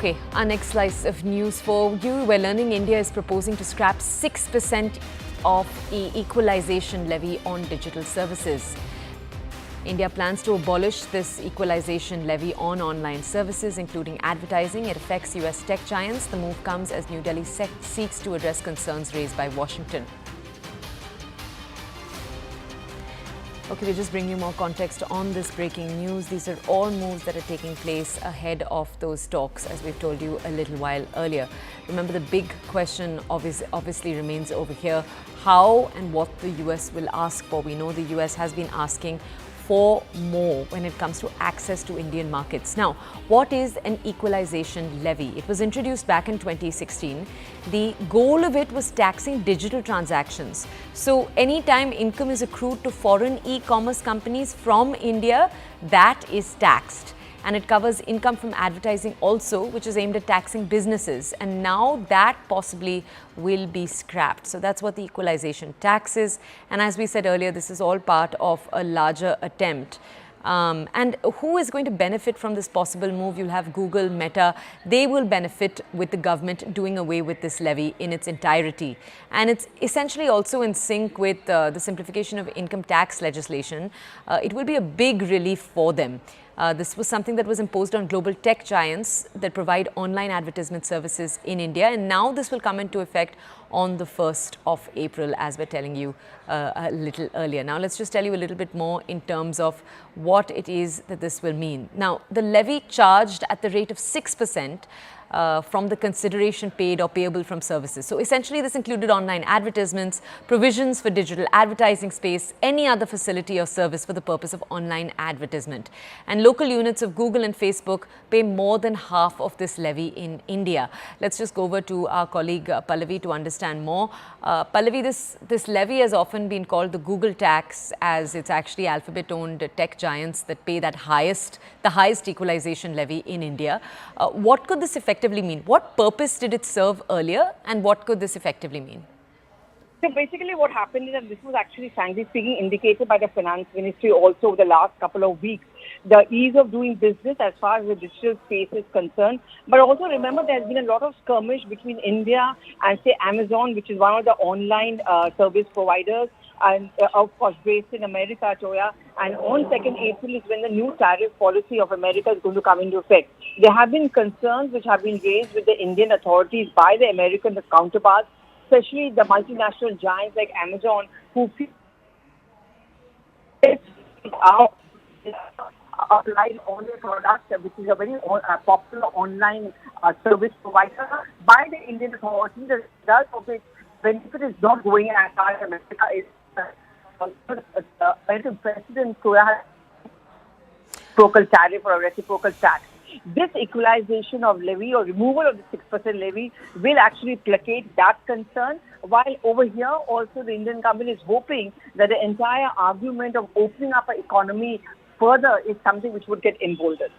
Okay, our next slice of news for you. We're learning India is proposing to scrap 6% of the Equalisation Levy on digital services. India plans to abolish this Equalisation Levy on online services, including advertising. It affects US tech giants. The move comes as New Delhi seeks to address concerns raised by Washington. Okay, we'll just bring you more context on this breaking news. These are all moves that are taking place ahead of those talks, as we've told you a little while earlier. Remember, the big question obviously remains over here, how and what the US will ask for. We know the US has been asking for more when it comes to access to Indian markets. Now, what is an equalization levy? It was introduced back in 2016. The goal of it was taxing digital transactions. So anytime income is accrued to foreign e-commerce companies from India, that is taxed. And it covers income from advertising also, which is aimed at taxing businesses. And now that possibly will be scrapped. So that's what the equalization tax is. And as we said earlier, this is all part of a larger attempt. And who is going to benefit from this possible move? You'll have Google, Meta. They will benefit with the government doing away with this levy in its entirety. And it's essentially also in sync with the simplification of income tax legislation. It will be a big relief for them. This was something that was imposed on global tech giants that provide online advertisement services in India. And now this will come into effect on the 1st of April, as we're telling you a little earlier. Now, let's just tell you a little bit more in terms of what it is that this will mean. Now, the levy charged at the rate of 6% from the consideration paid or payable from services. So essentially this included online advertisements, provisions for digital advertising space, any other facility or service for the purpose of online advertisement. And local units of Google and Facebook pay more than half of this levy in India. Let's just go over to our colleague Pallavi to understand more. Pallavi, this levy has often been called the Google tax, as it's actually Alphabet-owned tech giants that pay the highest equalization levy in India. What could this effectively mean? What purpose did it serve earlier, and what could this effectively mean? So basically what happened is that this was actually, frankly speaking, indicated by the Finance Ministry also over the last couple of weeks. The ease of doing business as far as the digital space is concerned. But also remember, there's been a lot of skirmish between India and, say, Amazon, which is one of the online service providers, and of course based in America, Toya. And on 2nd April is when the new tariff policy of America is going to come into effect. There have been concerns which have been raised with the Indian authorities by the American counterparts, especially the multinational giants like Amazon, who feel applied on their product, which is a very popular online service provider, by the Indian authorities. The result of its benefit is not going as far as America is. American President has reciprocal tariff or a reciprocal tax. This equalization of levy or removal of the 6% levy will actually placate that concern, while over here also the Indian government is hoping that the entire argument of opening up our economy further is something which would get emboldened.